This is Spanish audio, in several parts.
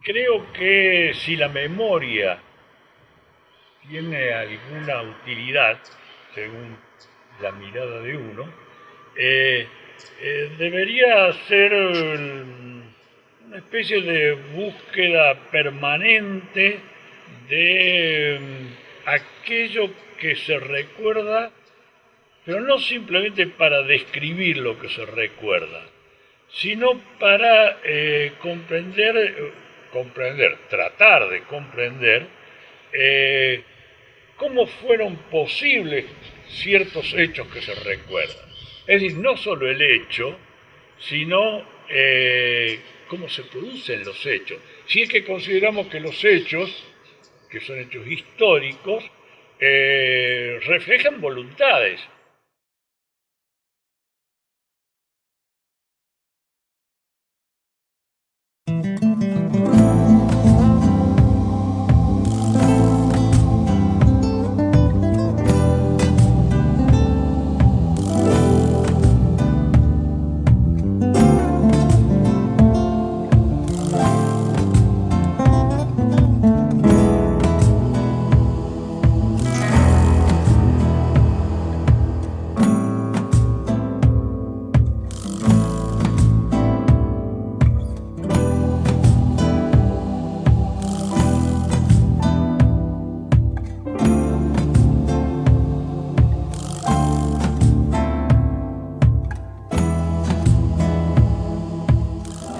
Creo que si la memoria tiene alguna utilidad, según la mirada de uno, eh, debería ser una especie de búsqueda permanente de aquello que se recuerda, pero no simplemente para describir lo que se recuerda, sino para tratar de comprender eh, cómo fueron posibles ciertos hechos que se recuerdan. Es decir, no solo el hecho, sino cómo se producen los hechos. Si es que consideramos que los hechos, que son hechos históricos, reflejan voluntades.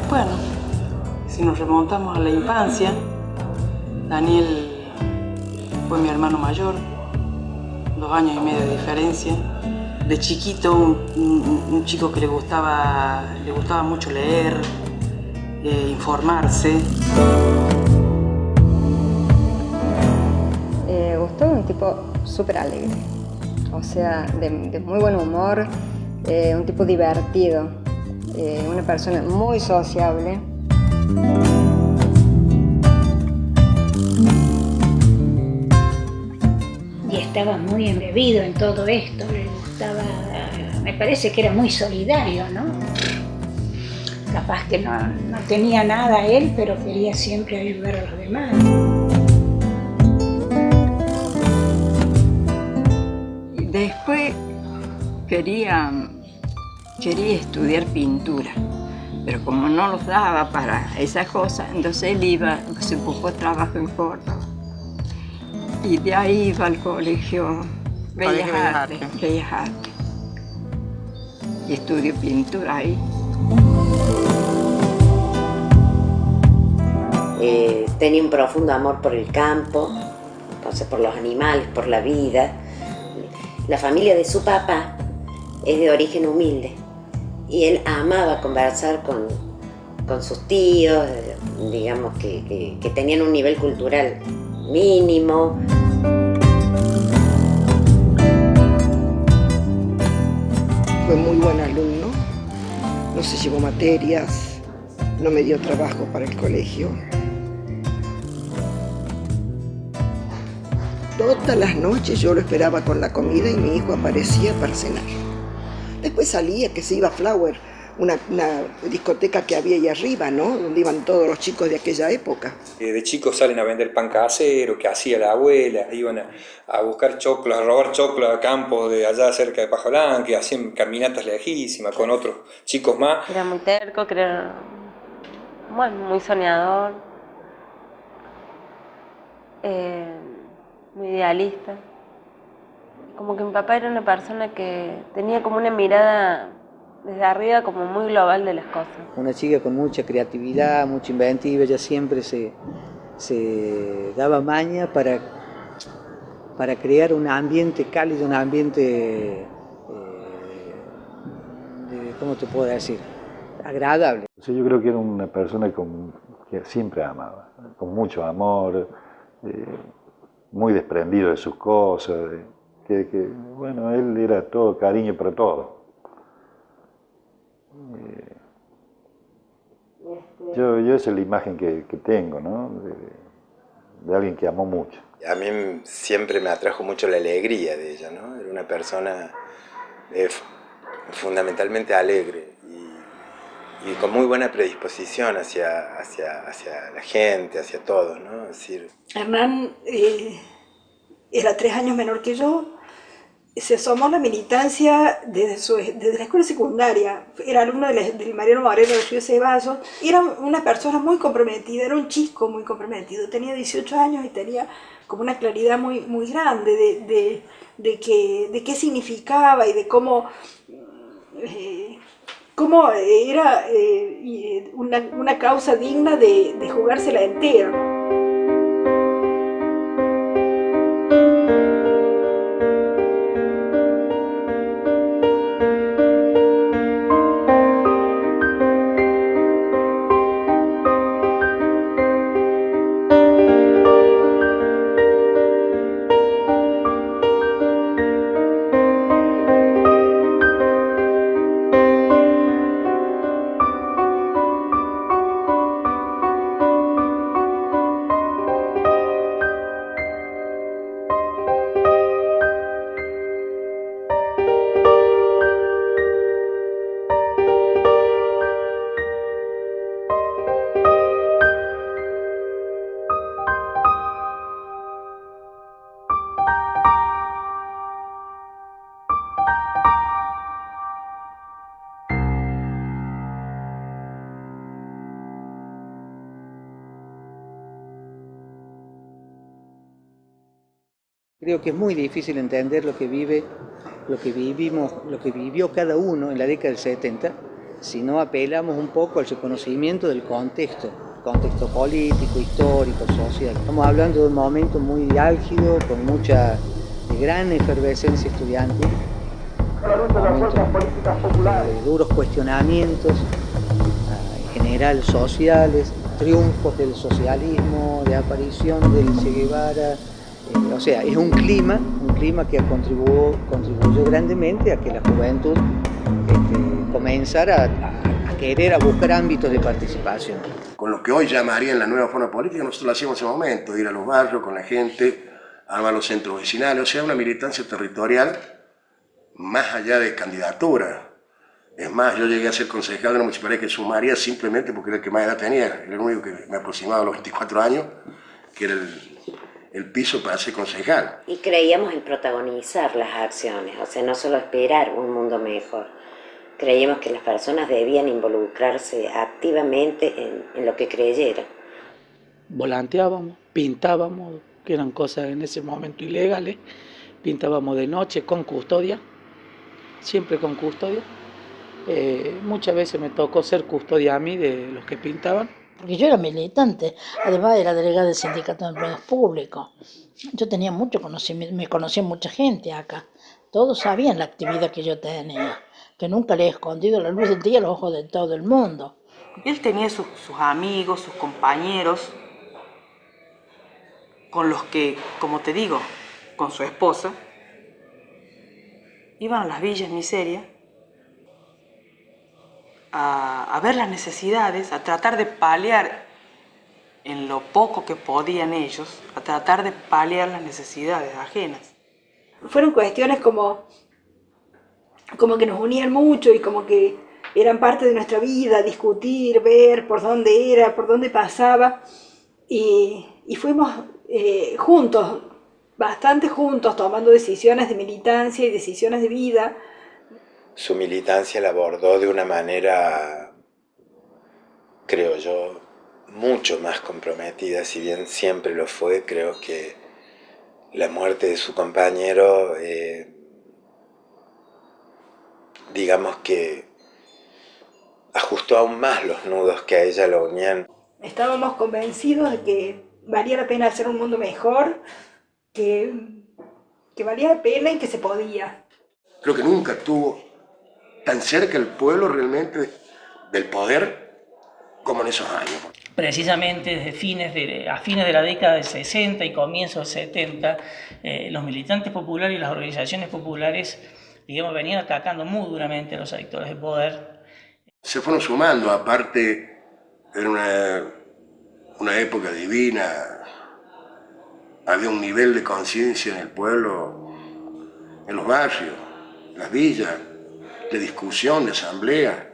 Bueno, si nos remontamos a la infancia, Daniel fue mi hermano mayor, 2 años y medio de diferencia. De chiquito, un chico que le gustaba mucho leer, informarse. Gustavo es un tipo súper alegre, o sea, de muy buen humor, un tipo divertido, una persona muy sociable. Y estaba muy embebido en todo esto, le gustaba, me parece que era muy solidario, ¿no? Capaz que no tenía nada él, pero quería siempre ayudar a los demás. Después quería estudiar pintura, pero como no los daba para esas cosas, entonces él se buscó trabajo en Córdoba. Y de ahí iba al colegio Bellas Artes. Y estudió pintura ahí. Tenía un profundo amor por el campo, o sea, por los animales, por la vida. La familia de su papá es de origen humilde y él amaba conversar con sus tíos, digamos que tenían un nivel cultural mínimo. Fue muy buen alumno, no se llevó materias, no me dio trabajo para el colegio. Todas las noches yo lo esperaba con la comida y mi hijo aparecía para cenar. Después salía, que se iba a Flower, una discoteca que había ahí arriba, ¿no? Donde iban todos los chicos de aquella época. De chicos salen a vender pan casero, que hacía la abuela, iban a buscar choclos, a robar choclos a campos de allá cerca de Pajolán, que hacían caminatas lejísimas con otros chicos más. Era muy terco, que era, bueno, muy soñador, muy idealista. Como que mi papá era una persona que tenía como una mirada desde arriba como muy global de las cosas. Una chica con mucha creatividad, mucha inventiva, ella siempre se daba maña para crear un ambiente cálido, un ambiente, ¿cómo te puedo decir?, agradable. Sí, yo creo que era una persona que siempre amaba, con mucho amor, muy desprendido de sus cosas, bueno, él era todo cariño para todo. Yo esa es la imagen que tengo, ¿no? De alguien que amó mucho. A mí siempre me atrajo mucho la alegría de ella, ¿no? Era una persona fundamentalmente alegre y con muy buena predisposición hacia la gente, hacia todos, ¿no? Es decir, Hernán era 3 años menor que yo, se asomó a la militancia desde la escuela secundaria, era alumno del Mariano Moreno de Río Ceballos, era una persona muy comprometida, era un chico muy comprometido, tenía 18 años y tenía como una claridad muy grande de qué significaba y de cómo era una causa digna de jugársela entera. Creo que es muy difícil entender lo que vivió cada uno en la década del 70, si no apelamos un poco al reconocimiento del contexto político, histórico, social. Estamos hablando de un momento muy álgido, con mucha gran efervescencia estudiantil, de duros cuestionamientos, en general sociales, triunfos del socialismo, de aparición del Che Guevara. O sea, es un clima que contribuyó grandemente a que la juventud comenzara a querer, a buscar ámbitos de participación. Con lo que hoy llamarían la nueva forma política, nosotros lo hacíamos en ese momento, ir a los barrios con la gente, armar los centros vecinales, o sea, una militancia territorial más allá de candidatura. Es más, yo llegué a ser concejal de una municipalidad que sumaría simplemente porque era el que más edad tenía, era el único que me aproximaba a los 24 años, que era el piso para ser concejal. Y creíamos en protagonizar las acciones, o sea, no solo esperar un mundo mejor. Creíamos que las personas debían involucrarse activamente en lo que creyeran. Volanteábamos, pintábamos, que eran cosas en ese momento ilegales, pintábamos de noche con custodia, siempre con custodia. Muchas veces me tocó ser custodia a mí de los que pintaban. Porque yo era militante, además era delegada del Sindicato de Empleados Públicos. Yo tenía mucho conocimiento, me conocía mucha gente acá. Todos sabían la actividad que yo tenía, que nunca le he escondido la luz del día a los ojos de todo el mundo. Él tenía sus amigos, sus compañeros, con los que, como te digo, con su esposa, iban a las villas miserias a ver las necesidades, a tratar de paliar en lo poco que podían ellos, a tratar de paliar las necesidades ajenas. Fueron cuestiones como que nos unían mucho y como que eran parte de nuestra vida, discutir, ver por dónde era, por dónde pasaba, y fuimos juntos, bastante juntos, tomando decisiones de militancia y decisiones de vida. Su militancia la abordó de una manera, creo yo, mucho más comprometida, si bien siempre lo fue. Creo que la muerte de su compañero, digamos que ajustó aún más los nudos que a ella lo unían. Estábamos convencidos de que valía la pena hacer un mundo mejor, que valía la pena y que se podía. Creo que nunca estuvo tan cerca el pueblo realmente del poder como en esos años. Precisamente desde a fines de la década del 60 y comienzos del 70, los militantes populares y las organizaciones populares, digamos, venían atacando muy duramente a los sectores de poder. Se fueron sumando, aparte era una época divina, había un nivel de conciencia en el pueblo, en los barrios, en las villas, de discusión, de asamblea.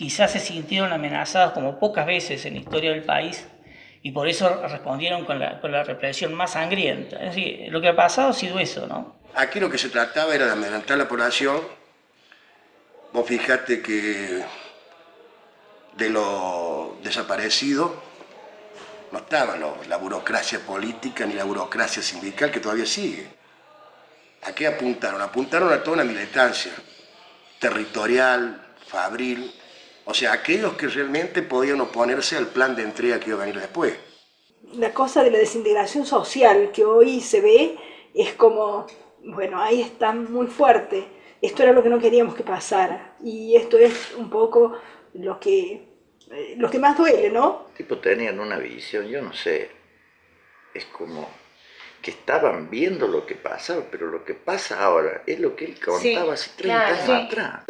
quizás se sintieron amenazados como pocas veces en la historia del país y por eso respondieron con la represión más sangrienta. Es decir, lo que ha pasado ha sido eso, ¿no? Aquí lo que se trataba era de amedrentar a la población. Vos fijate que de los desaparecidos no estaba la burocracia política ni la burocracia sindical, que todavía sigue. ¿A qué apuntaron? Apuntaron a toda una militancia territorial, fabril, o sea, aquellos que realmente podían oponerse al plan de entrega que iba a venir después. La cosa de la desintegración social que hoy se ve es como, bueno, ahí está muy fuerte. Esto era lo que no queríamos que pasara. Y esto es un poco lo que más duele, ¿no? Tipo, tenían una visión, yo no sé, es como que estaban viendo lo que pasaba, pero lo que pasa ahora es lo que él contaba hace 30 años atrás.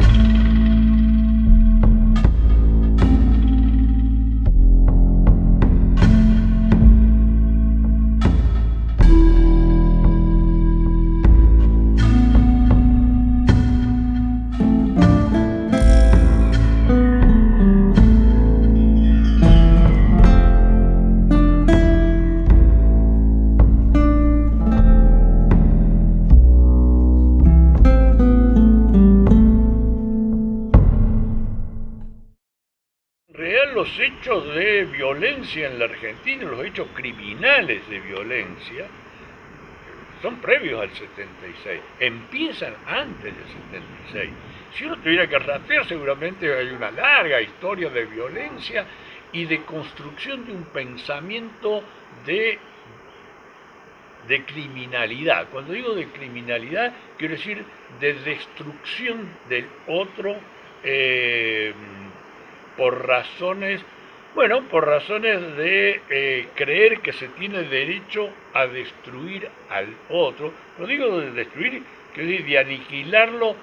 Los hechos de violencia en la Argentina, los hechos criminales de violencia, son previos al 76, empiezan antes del 76. Si uno tuviera que rastrear, seguramente hay una larga historia de violencia y de construcción de un pensamiento de criminalidad. Cuando digo de criminalidad, quiero decir de destrucción del otro, por razones de creer que se tiene derecho a destruir al otro. No digo de destruir, quiero decir de aniquilarlo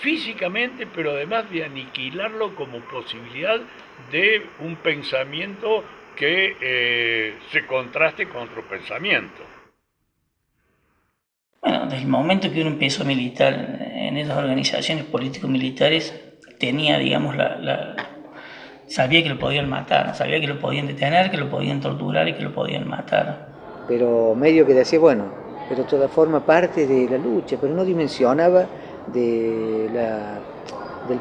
físicamente, pero además de aniquilarlo como posibilidad de un pensamiento que se contraste con otro pensamiento. Bueno, desde el momento que uno empezó a militar en esas organizaciones político-militares, tenía, digamos, sabía que lo podían matar, sabía que lo podían detener, que lo podían torturar y que lo podían matar. Pero medio que decía, bueno, pero toda forma parte de la lucha, pero no dimensionaba del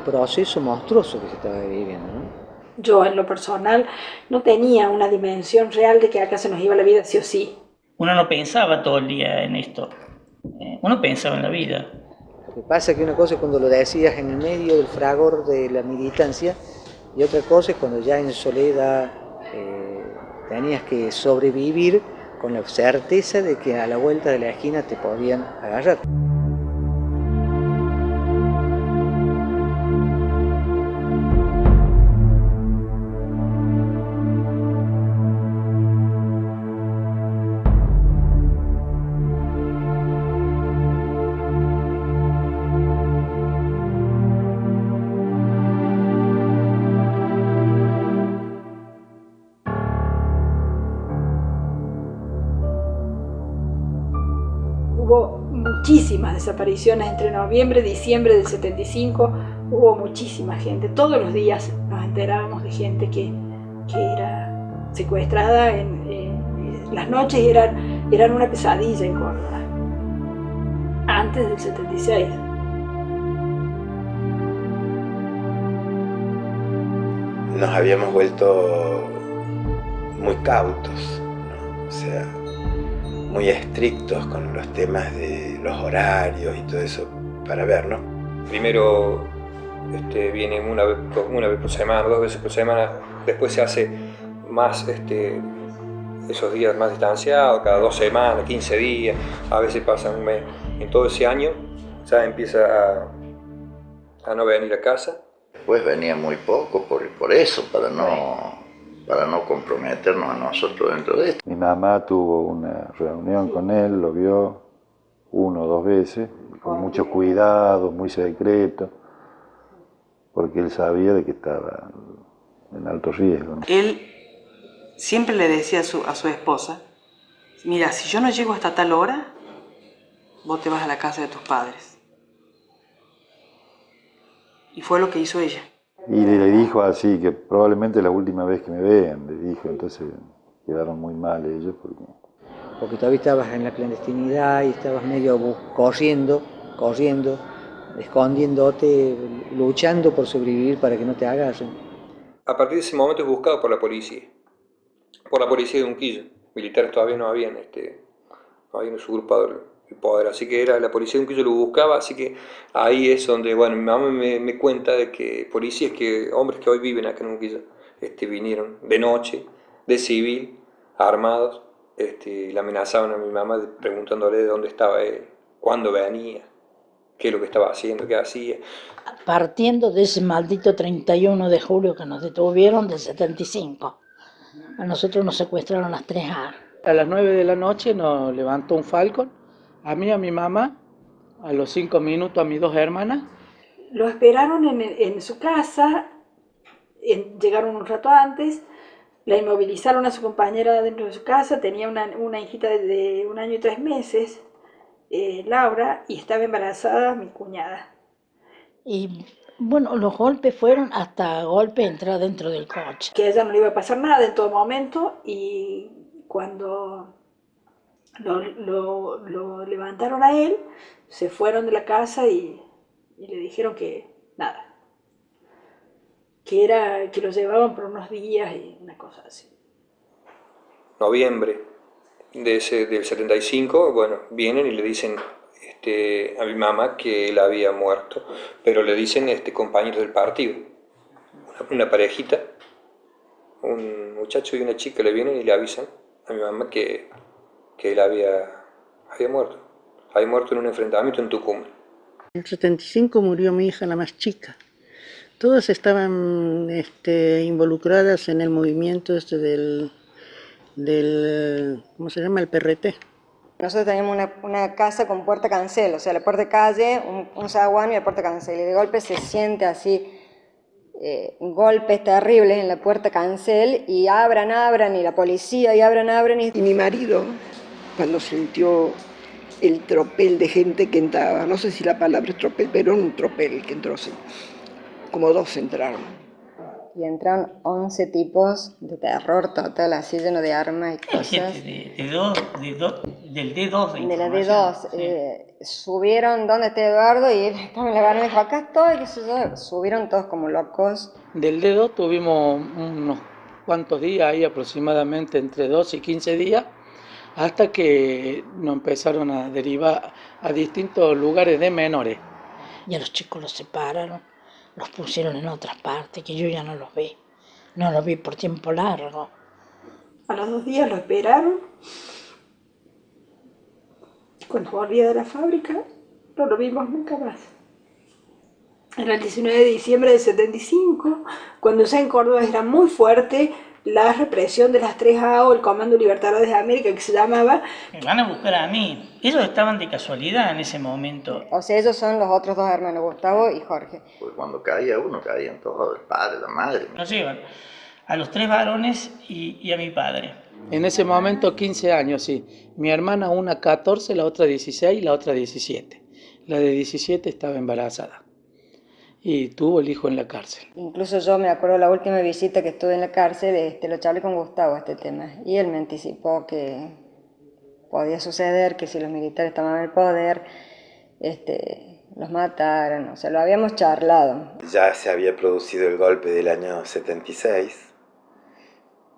proceso monstruoso que se estaba viviendo, ¿no? Yo, en lo personal, no tenía una dimensión real de que acá se nos iba la vida sí o sí. Uno no pensaba todo el día en esto, uno pensaba en la vida. Lo que pasa es que una cosa es cuando lo decías en el medio del fragor de la militancia y otra cosa es cuando ya en soledad tenías que sobrevivir con la certeza de que a la vuelta de la esquina te podían agarrar. Hubo muchísimas desapariciones entre noviembre y diciembre del 75, hubo muchísima gente. Todos los días nos enterábamos de gente que era secuestrada. Las noches eran una pesadilla en Córdoba, antes del 76. Nos habíamos vuelto muy cautos, ¿no? O sea, muy estrictos con los temas de los horarios y todo eso para ver, ¿no? Primero vienen una vez por semana, 2 veces por semana, después se hace más esos días más distanciados, cada 2 semanas, 15 días, a veces pasa un mes. En todo ese año ya empieza a no venir a casa. Después venía muy poco por eso, para no comprometernos a nosotros dentro de esto. Mi mamá tuvo una reunión con él, lo vio 1 o 2 veces, con mucho cuidado, muy secreto, porque él sabía de que estaba en alto riesgo, ¿no? Él siempre le decía a su esposa, mira, si yo no llego hasta tal hora, vos te vas a la casa de tus padres. Y fue lo que hizo ella. Y le dijo así, que probablemente la última vez que me vean, le dijo, entonces quedaron muy mal ellos. Porque todavía estabas en la clandestinidad y estabas medio corriendo, escondiéndote, luchando por sobrevivir para que no te agarren. A partir de ese momento es buscado por la policía de Unquillo. Militares todavía no habían usurpado el poder, así que era la policía de Unquillo lo buscaba, así que ahí es donde, bueno, mi mamá me cuenta de que policías, hombres que hoy viven acá en Unquillo, vinieron de noche, de civil, armados, le amenazaban a mi mamá preguntándole de dónde estaba él, cuándo venía, qué es lo que estaba haciendo, qué hacía. Partiendo de ese maldito 31 de julio que nos detuvieron del 75. A nosotros nos secuestraron las 3A. A las 9 de la noche nos levantó un Falcon, a mí, a mi mamá, a los 5 minutos a mis 2 hermanas. Lo esperaron en su casa, llegaron un rato antes, la inmovilizaron a su compañera dentro de su casa, tenía una hijita de 1 año y 3 meses, Laura, y estaba embarazada mi cuñada. Y bueno, los golpes fueron hasta golpe entrar dentro del coche. Que a ella no le iba a pasar nada en todo momento, y cuando lo levantaron a él, se fueron de la casa y le dijeron que nada, que lo llevaban por unos días y una cosa así. Noviembre del 75, bueno, vienen y le dicen a mi mamá que él había muerto, pero le dicen compañeros del partido, una parejita, un muchacho y una chica le vienen y le avisan a mi mamá que él había muerto en un enfrentamiento en Tucumán. En el 75 murió mi hija, la más chica. Todas estaban involucradas en el movimiento del ¿cómo se llama? El PRT. Nosotros teníamos una casa con puerta cancel, o sea, la puerta de calle, un zaguán y la puerta cancel. Y de golpe se siente así, golpes terribles en la puerta cancel y abran, y la policía, y abran. Y mi marido, cuando sintió el tropel de gente que entraba, no sé si la palabra es tropel, pero un tropel que entró así, como 2 entraron. Y entraron 11 tipos de terror total, así lleno de armas y cosas. Del D2 de la D2. Subieron donde está Eduardo y él estaba en la barra y dijo, acá estoy, qué sé yo. Subieron todos como locos. Del D2 tuvimos unos cuantos días ahí, aproximadamente entre 12 y 15 días, hasta que nos empezaron a derivar a distintos lugares de menores. Y a los chicos los separaron, los pusieron en otras partes, que yo ya no los vi. No los vi por tiempo largo. A los 2 días lo esperaron. Cuando volvía de la fábrica, no lo vimos nunca más. Era el 19 de diciembre del 75, cuando ya en Córdoba era muy fuerte la represión de las 3A o el Comando Libertadores de América, que se llamaba. Me van a buscar a mí. Ellos estaban de casualidad en ese momento. O sea, ellos son los otros 2 hermanos, Gustavo y Jorge. Pues cuando caía uno, caían todos, el padre, la madre. Nos llevan a los 3 varones y a mi padre. En ese momento 15 años, sí. Mi hermana, una 14, la otra 16 y la otra 17. La de 17 estaba embarazada y tuvo el hijo en la cárcel. Incluso yo me acuerdo la última visita que estuve en la cárcel, lo charlé con Gustavo este tema, y él me anticipó que podía suceder, que si los militares tomaban el poder, los mataran, o sea, lo habíamos charlado. Ya se había producido el golpe del año 76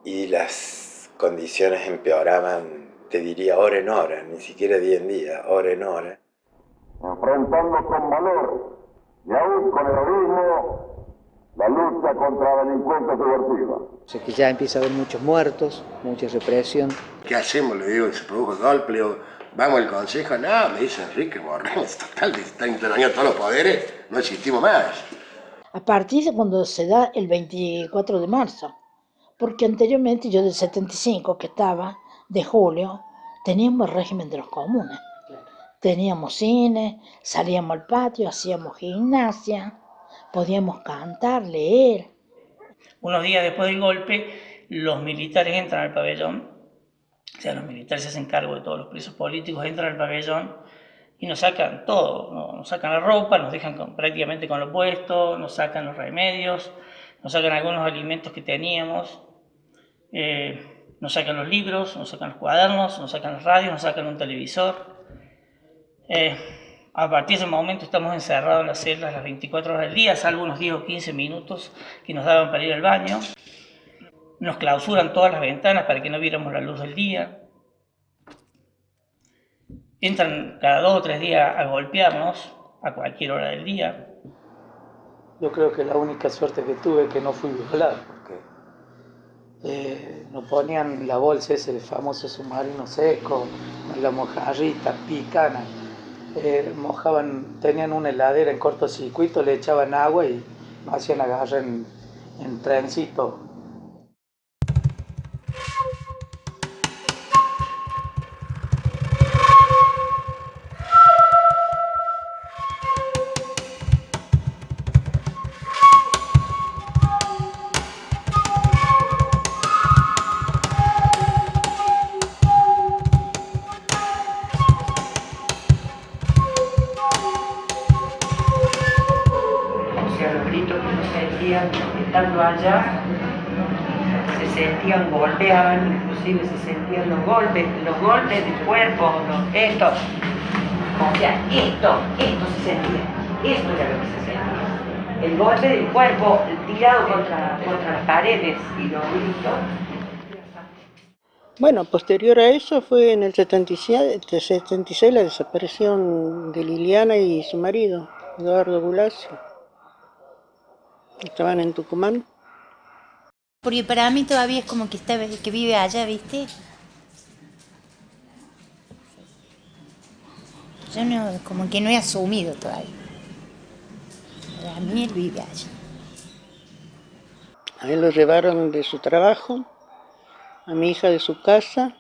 y las condiciones empeoraban, te diría, hora en hora, ni siquiera día en día, hora en hora. Enfrentando con valor y aún con heroísmo la lucha contra la delincuencia subversiva. O sea que ya empieza a haber muchos muertos, mucha represión. ¿Qué hacemos? Le digo, se produjo el golpe, le digo, vamos al consejo. No, me dice Enrique Borges, total, está intervenido todos los poderes, no existimos más. A partir de cuando se da el 24 de marzo, porque anteriormente yo del 75 que estaba, de julio, teníamos el régimen de los comunes. Teníamos cine, salíamos al patio, hacíamos gimnasia, podíamos cantar, leer. Unos días después del golpe, los militares entran al pabellón, o sea, los militares se hacen cargo de todos los presos políticos, entran al pabellón y nos sacan todo, nos sacan la ropa, nos dejan prácticamente con lo puesto, nos sacan los remedios, nos sacan algunos alimentos que teníamos, nos sacan los libros, nos sacan los cuadernos, nos sacan las radios, nos sacan un televisor. A partir de ese momento estamos encerrados en las celdas las 24 horas del día, salvo unos 10 o 15 minutos que nos daban para ir al baño. Nos clausuran todas las ventanas para que no viéramos la luz del día. Entran cada 2 o 3 días a golpearnos a cualquier hora del día. Yo creo que la única suerte que tuve es que no fui violado, porque nos ponían la bolsa ese, el famoso submarino seco, la mojarrita, picana, mojaban, tenían una heladera en cortocircuito, le echaban agua y nos hacían agarrar en trencito. Estando allá, se sentían, golpeaban, inclusive se sentían los golpes del cuerpo, esto se sentía, esto era lo que se sentía. El golpe del cuerpo tirado contra las paredes y los gritos. Bueno, posterior a eso fue en el 76 la desaparición de Liliana y su marido, Eduardo Bulacio. Estaban en Tucumán. Porque para mí todavía es como que vive allá, ¿viste? Yo no, como que no he asumido todavía. Para mí él vive allá. A él lo llevaron de su trabajo, a mi hija de su casa,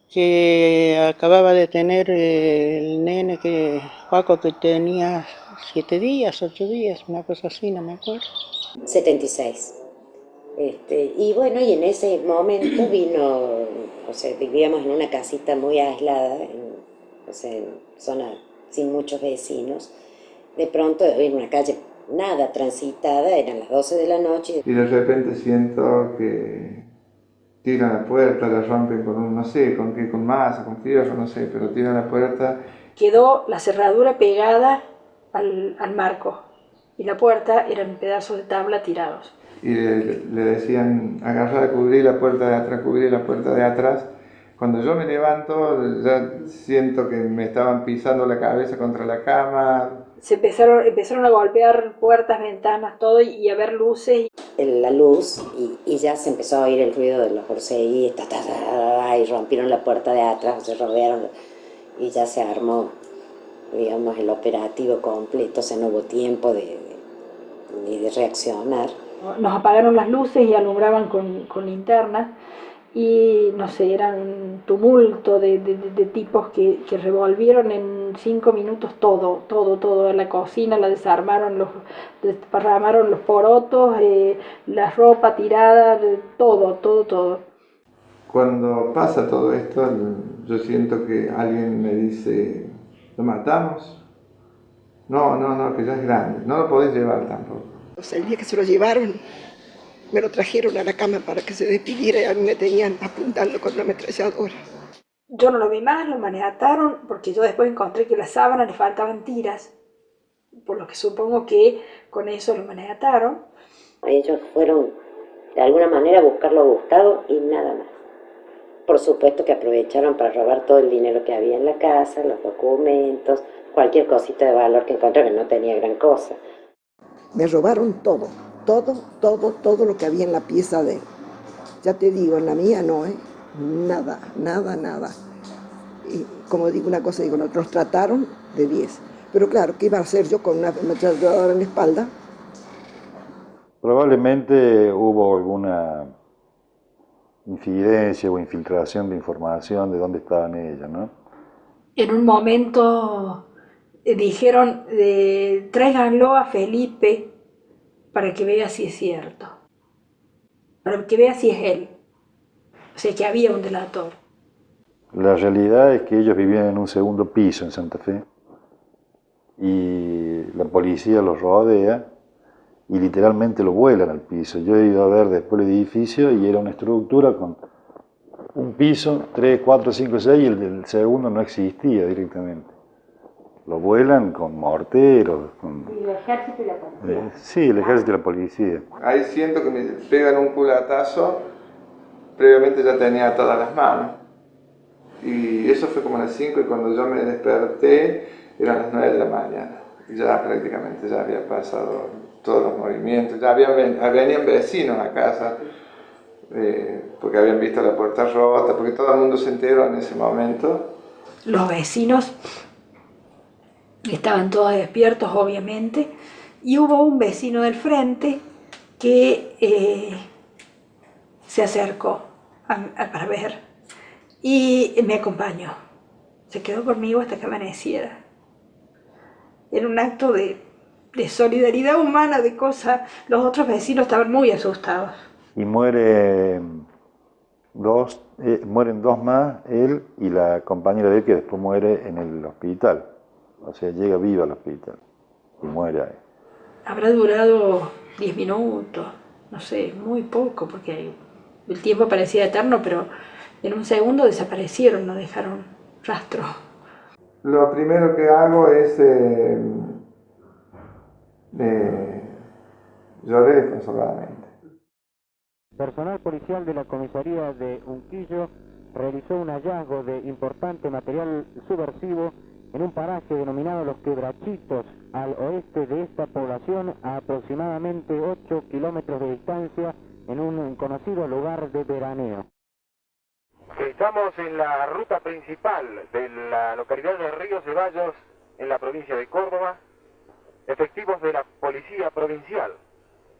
que acababa de tener el nene Joaco, que tenía 7 días, 8 días, una cosa así, no me acuerdo. 76. Y bueno, y en ese momento vivíamos en una casita muy aislada, en zona sin muchos vecinos. De pronto, en una calle nada transitada, eran las 12 de la noche. Y de repente siento que tiran la puerta, la rompen con no sé, con qué, con masa, con fierro, no sé, pero tiran la puerta. Quedó la cerradura pegada al marco y la puerta eran pedazos de tabla tirados. Y le decían, agarrar, cubrir la puerta de atrás, cubrir la puerta de atrás. Cuando yo me levanto, ya siento que me estaban pisando la cabeza contra la cama. Se empezaron a golpear puertas, ventanas, todo, y a ver luces. La luz, y ya se empezó a oír el ruido de los borseguíes, y rompieron la puerta de atrás, se rodearon, y ya se armó, digamos, el operativo completo, o sea, no hubo tiempo ni de reaccionar. Nos apagaron las luces y alumbraban con linternas, y no sé, era un tumulto de tipos que revolvieron en 5 minutos todo, la cocina la desarmaron, desparramaron los porotos, la ropa tirada, todo. Cuando pasa todo esto, yo siento que alguien me dice, ¿lo matamos? No, que ya es grande, no lo podés llevar tampoco. O sea, el día que se lo llevaron, me lo trajeron a la cama para que se despidiera y a mí me tenían apuntando con la ametralladora. Yo no lo vi más, lo maniataron, porque yo después encontré que a las sábanas le faltaban tiras, por lo que supongo que con eso lo maniataron. Ellos fueron de alguna manera a buscarlo a Gustavo y nada más. Por supuesto que aprovecharon para robar todo el dinero que había en la casa, los documentos, cualquier cosita de valor que encontraron, que no tenía gran cosa. Me robaron todo lo que había en la pieza de él. Ya te digo, en la mía no, nada. Y como digo una cosa, nos trataron de 10. Pero claro, ¿qué iba a hacer yo con una ametralladora en la espalda? Probablemente hubo alguna incidencia o infiltración de información de dónde estaban ellas, ¿no? En un momento dijeron, tráiganlo a Felipe para que vea si es cierto, para que vea si es él. O sea, que había un delator. La realidad es que ellos vivían en un segundo piso en Santa Fe y la policía los rodea y literalmente lo vuelan al piso. Yo he ido a ver después el edificio y era una estructura con un piso, 3, 4, 5, 6 y el del segundo no existía directamente. Lo vuelan con morteros. ¿Y el ejército y la policía? Sí, el ejército y la policía. Ahí siento que me pegan un culatazo, previamente ya tenía todas las manos. Y eso fue como a las 5 y cuando yo me desperté eran las 9 de la mañana. Ya prácticamente ya había pasado todos los movimientos, ya venían vecinos a casa porque habían visto la puerta rota, porque todo el mundo se enteró en ese momento. Los vecinos estaban todos despiertos, obviamente, y hubo un vecino del frente que se acercó para ver y me acompañó. Se quedó conmigo hasta que amaneciera. Era un acto de solidaridad humana, de cosas. Los otros vecinos estaban muy asustados. Y mueren dos más, él y la compañera de él, que después muere en el hospital. O sea, llega viva al hospital y muere ahí. Habrá durado 10 minutos, no sé, muy poco, porque el tiempo parecía eterno, pero en un segundo desaparecieron, no dejaron rastro. Lo primero que hago es lloré desconsoladamente. Personal policial de la comisaría de Unquillo realizó un hallazgo de importante material subversivo en un paraje denominado Los Quebrachitos, al oeste de esta población, a aproximadamente 8 kilómetros de distancia, en un conocido lugar de veraneo. Estamos en la ruta principal de la localidad de Río Ceballos, en la provincia de Córdoba. Efectivos de la Policía Provincial,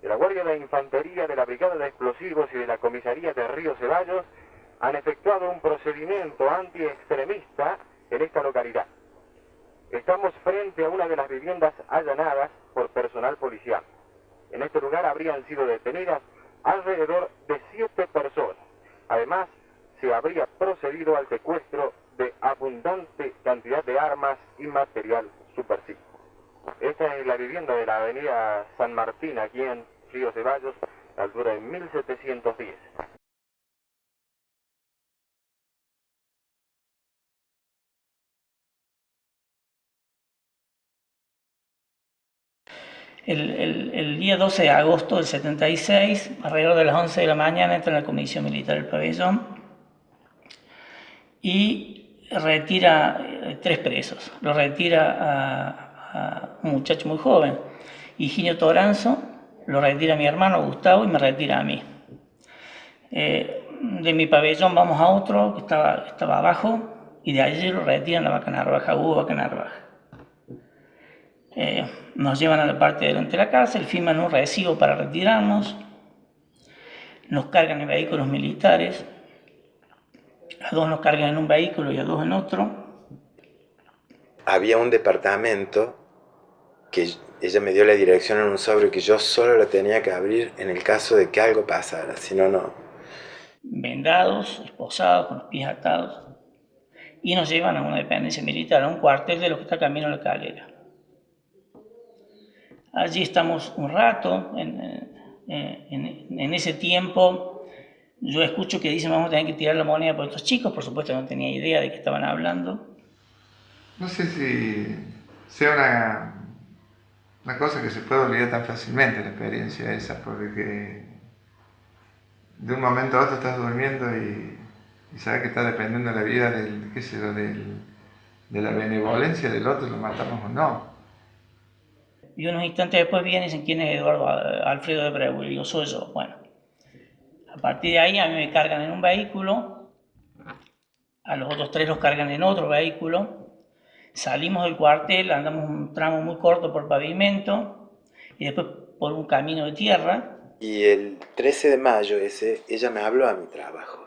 de la Guardia de Infantería, de la Brigada de Explosivos y de la Comisaría de Río Ceballos han efectuado un procedimiento antiextremista en esta localidad. Estamos frente a una de las viviendas allanadas por personal policial. En este lugar habrían sido detenidas alrededor de 7 personas. Además, se habría procedido al secuestro de abundante cantidad de armas y material subversivo. Esta es la vivienda de la avenida San Martín, aquí en Río Ceballos, a la altura de 1710. El día 12 de agosto del 76, alrededor de las 11 de la mañana, entra en la Comisión Militar del Pabellón y retira 3 presos. Lo retira a un muchacho muy joven, Higinio Toranzo, lo retira a mi hermano Gustavo y me retira a mí. De mi pabellón vamos a otro que estaba abajo y de allí lo retiran a Vaca Narvaja, Hugo Vaca Narvaja. Nos llevan a la parte de delante de la cárcel, firman un recibo para retirarnos, nos cargan en vehículos militares, a 2 nos cargan en un vehículo y a 2 en otro. Había un departamento que ella me dio la dirección en un sobre que yo solo lo tenía que abrir en el caso de que algo pasara, si no, no. Vendados, esposados, con los pies atados, y nos llevan a una dependencia militar, a un cuartel de lo que está camino a la Calera. Allí estamos un rato, en ese tiempo yo escucho que dicen vamos a tener que tirar la moneda por estos chicos, por supuesto no tenía idea de qué estaban hablando. No sé si sea una cosa que se puede olvidar tan fácilmente, la experiencia esa, porque de un momento a otro estás durmiendo y sabes que estás dependiendo de la vida de la benevolencia del otro, lo matamos o no. Y unos instantes después vienen y dicen, ¿quién es Eduardo Alfredo de Breuer? Y digo, soy yo. Bueno, a partir de ahí a mí me cargan en un vehículo, a los otros 3 los cargan en otro vehículo, salimos del cuartel, andamos un tramo muy corto por pavimento y después por un camino de tierra. Y el 13 de mayo ella me habló a mi trabajo,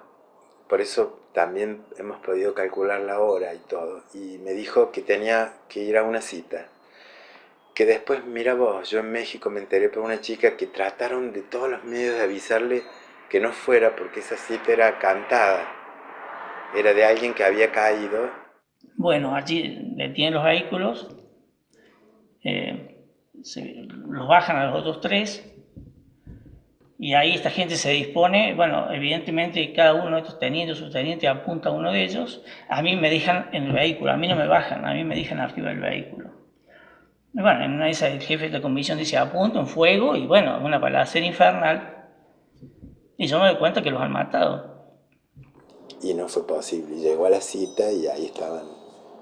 por eso también hemos podido calcular la hora y todo, y me dijo que tenía que ir a una cita. Que después, mira vos, yo en México me enteré por una chica que trataron de todos los medios de avisarle que no fuera porque esa cita era cantada. Era de alguien que había caído. Bueno, allí detienen los vehículos, los bajan a los otros 3 y ahí esta gente se dispone, bueno, evidentemente cada uno de estos tenientes o subtenientes apunta a uno de ellos, a mí me dejan en el vehículo, a mí no me bajan, a mí me dejan arriba del vehículo. Y bueno, en una de esas el jefe de la comisión dice apunta, un fuego y bueno, una balacera infernal y yo me doy cuenta que los han matado. Y no fue posible, llegó a la cita y ahí estaban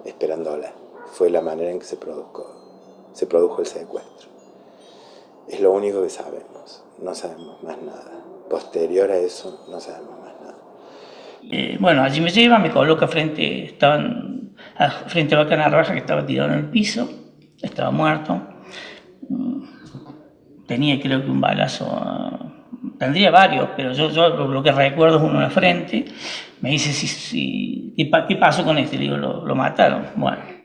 esperándola. Fue la manera en que se produjo el secuestro. Es lo único que sabemos, no sabemos más nada. Posterior a eso, no sabemos más nada. Bueno, allí me llevan, me coloca frente a Bacana Raja, que estaba tirado en el piso, estaba muerto. Tenía creo que un balazo, tendría varios, pero yo lo que recuerdo es uno en la frente. Me dice, ¿qué pasó con este? Le digo, lo mataron. Bueno.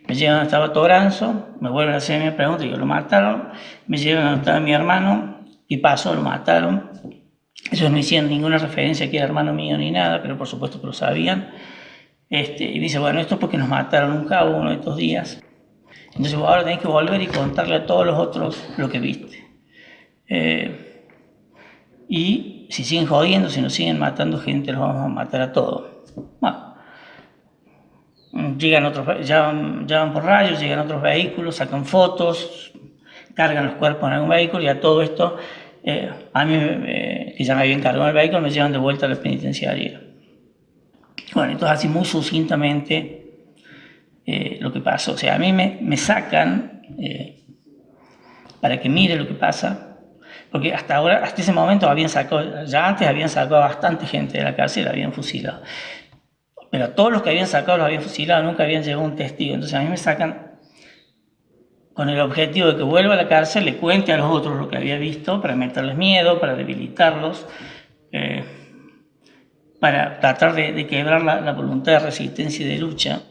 Me llevan hasta Toranzo, me vuelven a hacer mi pregunta y digo, lo mataron. Me llevan a estar mi hermano, ¿qué pasó? Lo mataron. Ellos no hicieron ninguna referencia a que era hermano mío ni nada, pero por supuesto que lo sabían. Y me dice, bueno, esto es porque nos mataron un cabo uno de estos días. Entonces ahora tenés que volver y contarle a todos los otros lo que viste. Y si siguen jodiendo, si nos siguen matando gente, los vamos a matar a todos. Bueno. Llegan otros, ya van por rayos, llegan otros vehículos, sacan fotos, cargan los cuerpos en algún vehículo y a todo esto, a mí, que ya me habían cargado el vehículo, me llevan de vuelta a la penitenciaria. Bueno, entonces así muy sucintamente lo que pasó. O sea, a mí me sacan para que mire lo que pasa, porque hasta ese momento ya antes habían sacado a bastante gente de la cárcel, la habían fusilado. Pero a todos los que habían sacado los habían fusilado, nunca habían llegado un testigo. Entonces a mí me sacan con el objetivo de que vuelva a la cárcel, le cuente a los otros lo que había visto, para meterles miedo, para debilitarlos, para tratar de quebrar la voluntad de resistencia y de lucha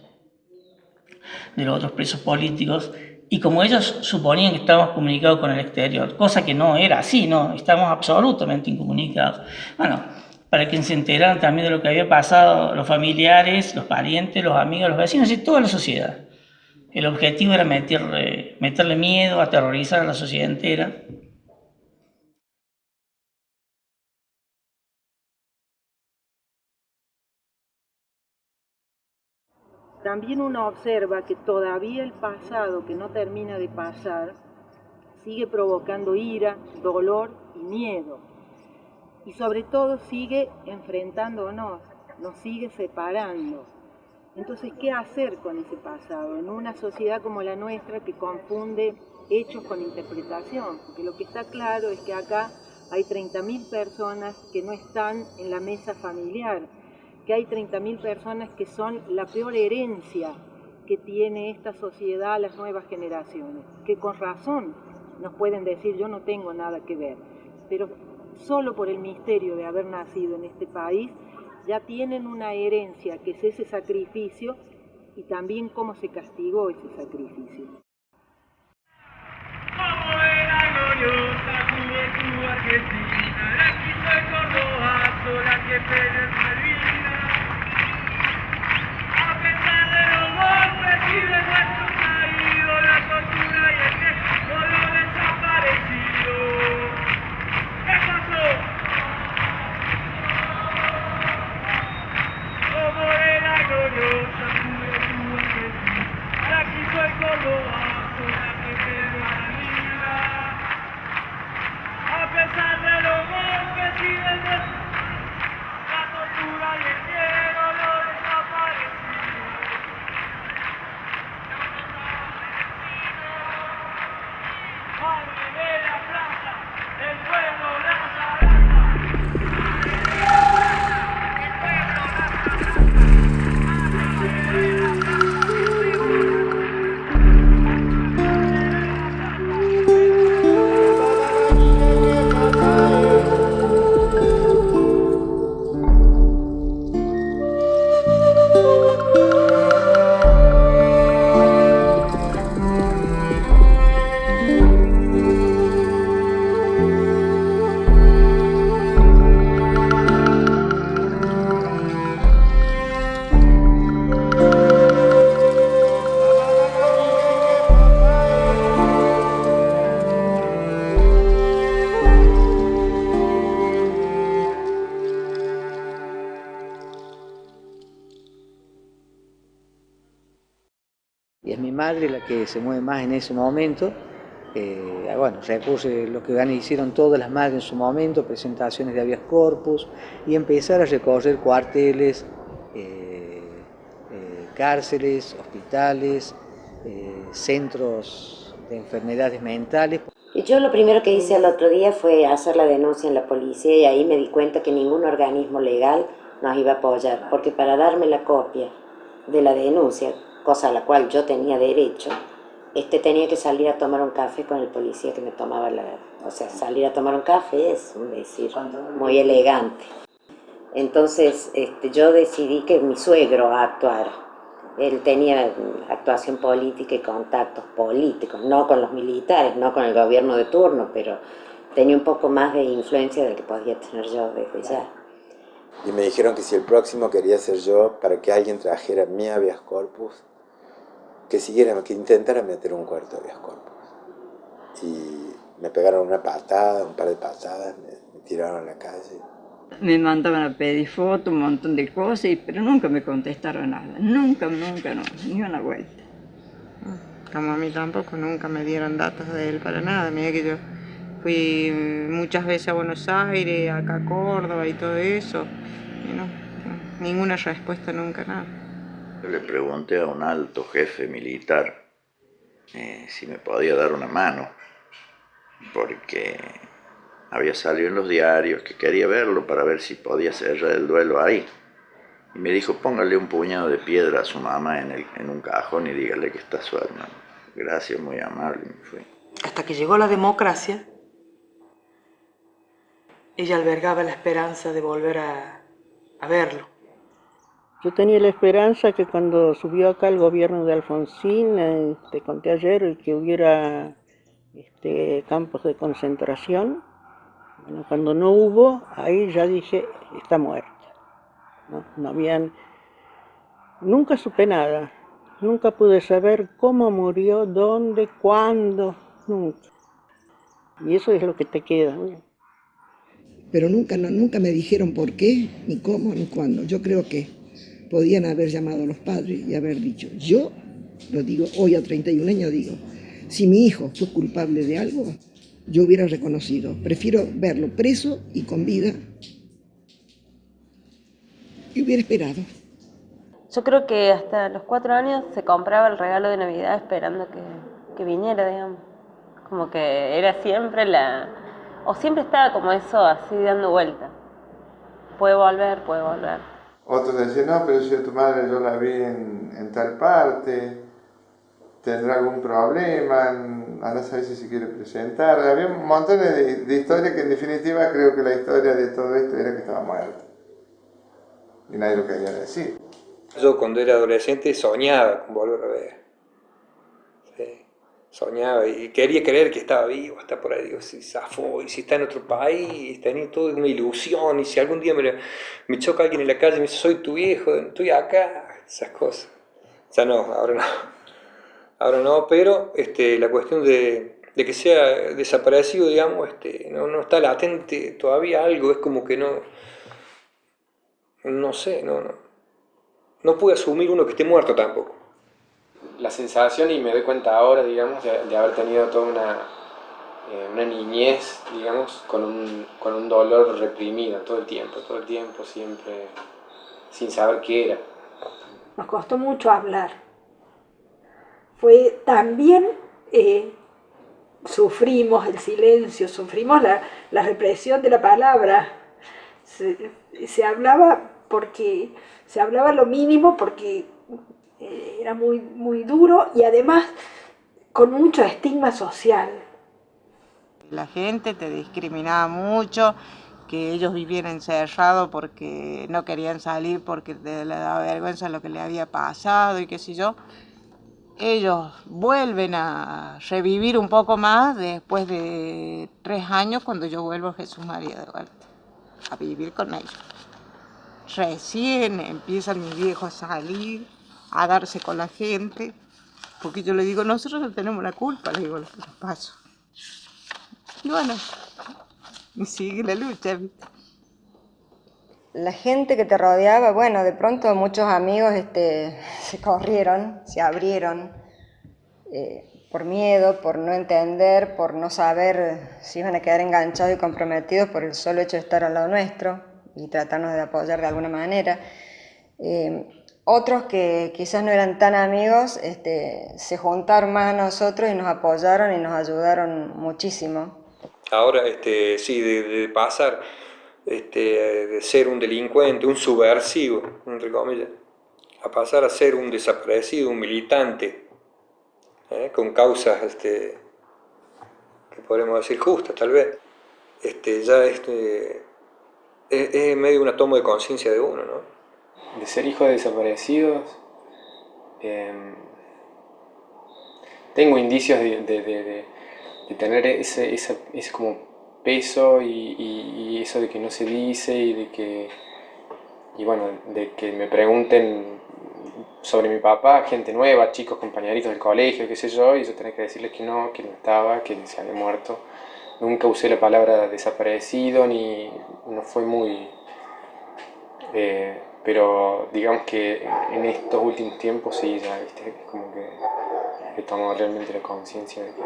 de los otros presos políticos. Y como ellos suponían que estábamos comunicados con el exterior, cosa que no era así, no, estábamos absolutamente incomunicados. Bueno, para que se enteraran también de lo que había pasado los familiares, los parientes, los amigos, los vecinos y toda la sociedad. El objetivo era meterle miedo, aterrorizar a la sociedad entera. También uno observa que todavía el pasado que no termina de pasar sigue provocando ira, dolor y miedo. Y sobre todo sigue enfrentándonos, nos sigue separando. Entonces, ¿qué hacer con ese pasado? En una sociedad como la nuestra que confunde hechos con interpretación, porque lo que está claro es que acá hay 30.000 personas que no están en la mesa familiar, que hay 30.000 personas que son la peor herencia que tiene esta sociedad a las nuevas generaciones, que con razón nos pueden decir yo no tengo nada que ver, pero solo por el misterio de haber nacido en este país ya tienen una herencia que es ese sacrificio y también cómo se castigó ese sacrificio. A pesar de los golpes y de la tortura es mi madre la que se mueve más en ese momento. Bueno, repuse lo que hicieron todas las madres en su momento, presentaciones de habeas corpus, y empezar a recorrer cuarteles, cárceles, hospitales, centros de enfermedades mentales. Y yo lo primero que hice el otro día fue hacer la denuncia en la policía, y ahí me di cuenta que ningún organismo legal nos iba a apoyar, porque para darme la copia de la denuncia, cosa a la cual yo tenía derecho, tenía que salir a tomar un café con el policía que me tomaba o sea, salir a tomar un café es un decir muy elegante. Entonces yo decidí que mi suegro actuara. Él tenía actuación política y contactos políticos, no con los militares, no con el gobierno de turno, pero tenía un poco más de influencia del que podía tener yo desde ya. Y me dijeron que si el próximo quería ser yo, para que alguien trajera mi habeas corpus, que intentara meter un cuarto habeas corpus. Y me pegaron una patada, un par de patadas, me tiraron a la calle. Me mandaban a pedir fotos, un montón de cosas, pero nunca me contestaron nada. Nunca, no, ni una vuelta. Como a mí tampoco, nunca me dieron datos de él para nada. Mira que yo fui muchas veces a Buenos Aires, acá a Córdoba y todo eso. Y no, ninguna respuesta, nunca, nada. Yo le pregunté a un alto jefe militar si me podía dar una mano, porque había salido en los diarios que quería verlo para ver si podía cerrar el duelo ahí. Y me dijo, póngale un puñado de piedra a su mamá en un cajón y dígale que está su hermano. Gracias, muy amable, me fui. Hasta que llegó la democracia, ella albergaba la esperanza de volver a verlo. Yo tenía la esperanza que cuando subió acá el gobierno de Alfonsín, te conté ayer, que hubiera campos de concentración. Bueno, cuando no hubo, ahí ya dije, está muerta. No habían... Nunca supe nada. Nunca pude saber cómo murió, dónde, cuándo, nunca. Y eso es lo que te queda, ¿no? Pero nunca me dijeron por qué, ni cómo, ni cuándo. Yo creo que podían haber llamado a los padres y haber dicho, yo lo digo, hoy a 31 años digo, si mi hijo fue culpable de algo, yo hubiera reconocido. Prefiero verlo preso y con vida y hubiera esperado. Yo creo que hasta los 4 años se compraba el regalo de Navidad esperando que viniera, digamos. Como que era siempre o siempre estaba como eso así dando vuelta. Puede volver, puede volver. Otros decían, no, pero si a tu madre yo la vi en tal parte, tendrá algún problema, a no saber si se quiere presentar. Había un montón de historias que en definitiva creo que la historia de todo esto era que estaba muerta. Y nadie lo quería decir. Yo cuando era adolescente soñaba con volver a ver. Sí, soñaba y quería creer que estaba vivo, hasta por ahí, digo, si zafó, y si está en otro país, tenía toda una ilusión, y si algún día me choca alguien en la calle y me dice, soy tu viejo, estoy acá, esas cosas. Ya no, ahora no, pero la cuestión de que sea desaparecido, digamos, no está latente todavía algo, es como que no sé, no pude asumir uno que esté muerto tampoco. La sensación, y me doy cuenta ahora, digamos, de haber tenido toda una niñez, digamos, con un dolor reprimido todo el tiempo, siempre, sin saber qué era. Nos costó mucho hablar. Fue también, sufrimos el silencio, sufrimos la represión de la palabra. Se hablaba lo mínimo porque era muy, muy duro y además con mucho estigma social. La gente te discriminaba mucho, que ellos vivían encerrados porque no querían salir porque les daba vergüenza lo que le había pasado y qué sé yo. Ellos vuelven a revivir un poco más después de 3 años cuando yo vuelvo a Jesús María de vuelta, a vivir con ellos. Recién empiezan mis viejos a salir, a darse con la gente, porque yo le digo, nosotros no tenemos la culpa, le digo, los pasos. Y bueno, y sigue la lucha, ¿viste? La gente que te rodeaba, bueno, de pronto muchos amigos se corrieron, se abrieron, por miedo, por no entender, por no saber si iban a quedar enganchados y comprometidos por el solo hecho de estar al lado nuestro y tratarnos de apoyar de alguna manera. Otros que quizás no eran tan amigos, se juntaron más a nosotros y nos apoyaron y nos ayudaron muchísimo. Ahora, sí, de pasar de ser un delincuente, un subversivo, entre comillas, a pasar a ser un desaparecido, un militante, con causas que podemos decir justas, tal vez, ya es medio una toma de conciencia de uno, ¿no? De ser hijo de desaparecidos, tengo indicios de tener ese como peso y eso de que no se dice y de que me pregunten sobre mi papá, gente nueva, chicos, compañeritos del colegio, qué sé yo, y yo tenía que decirles que no estaba, que se había muerto. Nunca usé la palabra desaparecido, no fue muy... pero digamos que en estos últimos tiempos sí, ya como que he tomado realmente la conciencia de que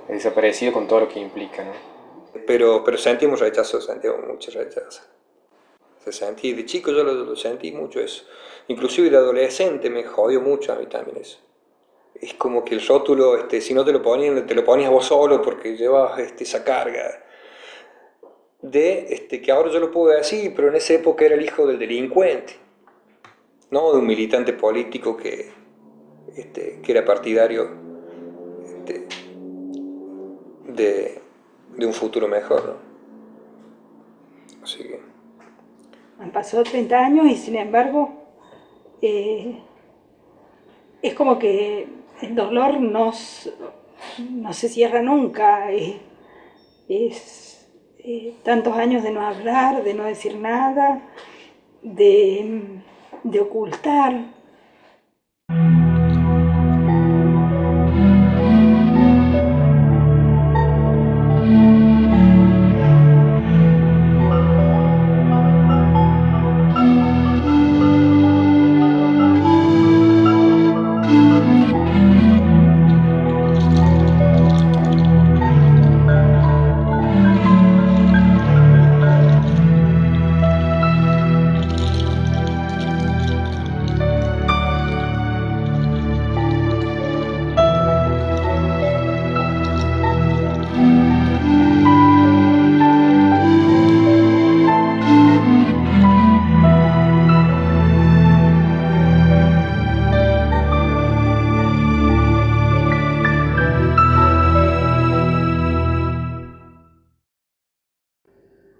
he desaparecido con todo lo que implica, ¿no? Pero sentimos rechazo, sentimos mucho rechazo. De chico yo lo sentí mucho eso. Inclusive de adolescente me jodió mucho a mí también eso. Es como que el rótulo, si no te lo ponías vos solo porque llevabas esa carga. Que ahora yo lo puedo decir, pero en esa época era el hijo del delincuente, no de un militante político que era partidario de un futuro mejor, ¿no? Así que... Han pasado 30 años y sin embargo es como que el dolor no se cierra nunca. Tantos años de no hablar, de no decir nada, de ocultar.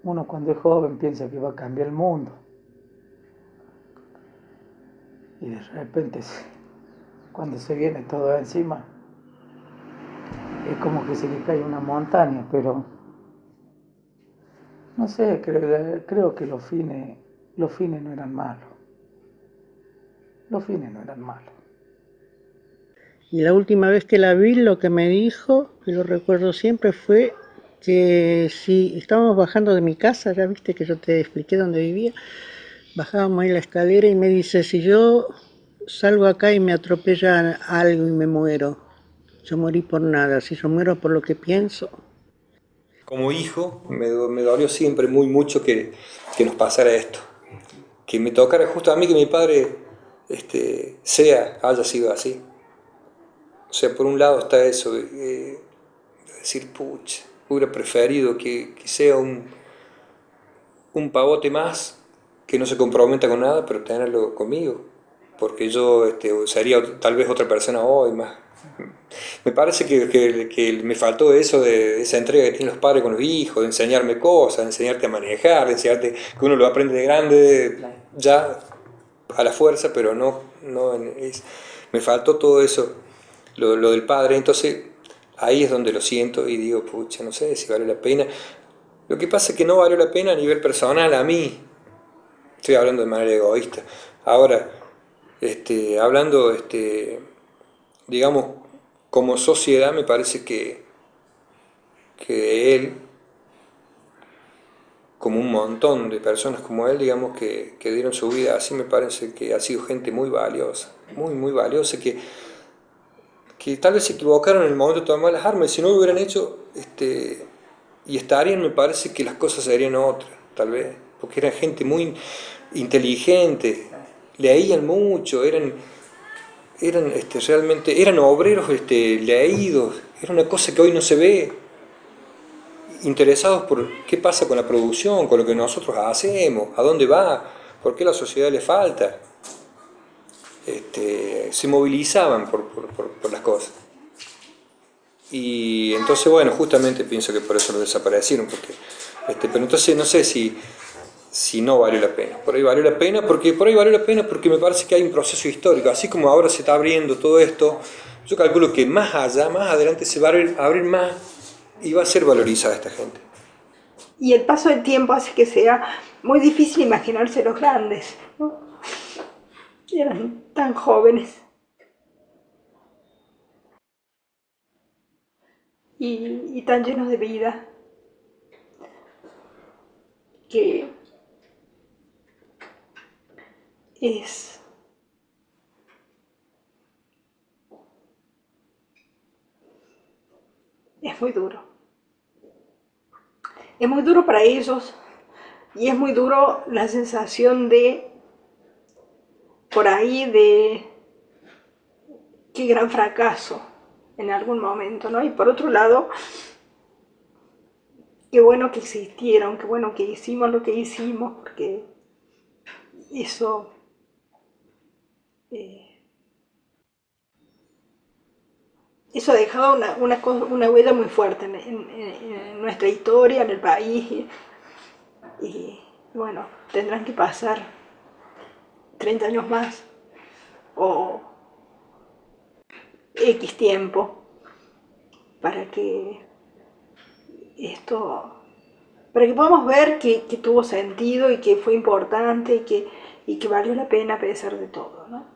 Uno cuando es joven piensa que va a cambiar el mundo y de repente cuando se viene todo encima es como que se le cae una montaña, pero no sé, creo que los fines no eran malos. Los fines no eran malos. Y la última vez que la vi, lo que me dijo, que lo recuerdo siempre, fue que si estábamos bajando de mi casa, ya viste que yo te expliqué dónde vivía, bajábamos ahí la escalera y me dice, si yo salgo acá y me atropella algo y me muero, yo morí por nada, si yo muero por lo que pienso. Como hijo me dolió siempre mucho que nos pasara esto, que me tocara justo a mí que mi padre haya sido así. O sea, por un lado está eso, de decir, pucha, hubiera preferido que sea un pavote más, que no se comprometa con nada, pero tenerlo conmigo, porque yo sería tal vez otra persona hoy más. Me parece que me faltó eso de esa entrega que tienen los padres con los hijos, de enseñarme cosas, de enseñarte a manejar, de enseñarte que uno lo aprende de grande, ya a la fuerza, pero me faltó todo eso, lo del padre. Entonces ahí es donde lo siento y digo, pucha, no sé si vale la pena. Lo que pasa es que no valió la pena a nivel personal a mí. Estoy hablando de manera egoísta. Ahora, hablando, digamos, como sociedad, me parece que él, como un montón de personas como él, digamos, que dieron su vida así, me parece que ha sido gente muy valiosa, muy valiosa, que que tal vez se equivocaron en el momento de tomar las armas, y si no lo hubieran hecho, y estarían, me parece que las cosas serían otras, tal vez, porque eran gente muy inteligente, leían mucho, eran realmente, eran obreros leídos, era una cosa que hoy no se ve, interesados por qué pasa con la producción, con lo que nosotros hacemos, a dónde va, por qué a la sociedad le falta. Se movilizaban por las cosas. Y entonces, bueno, justamente pienso que por eso lo desaparecieron, porque, pero entonces no sé si no valió la pena. Por ahí valió la pena porque me parece que hay un proceso histórico. Así como ahora se está abriendo todo esto, yo calculo que más allá, más adelante se va a abrir más y va a ser valorizada esta gente. Y el paso del tiempo hace que sea muy difícil imaginarse los grandes, ¿no? Eran tan jóvenes. Y tan llenos de vida que es muy duro. Es muy duro para ellos y es muy duro la sensación de, por ahí, de qué gran fracaso en algún momento, ¿no? Y por otro lado, qué bueno que existieron, qué bueno que hicimos lo que hicimos, porque eso ha dejado una huella muy fuerte en nuestra historia, en el país, y bueno, tendrán que pasar 30 años más o X tiempo para que podamos ver que tuvo sentido y que fue importante y que valió la pena a pesar de todo, ¿no?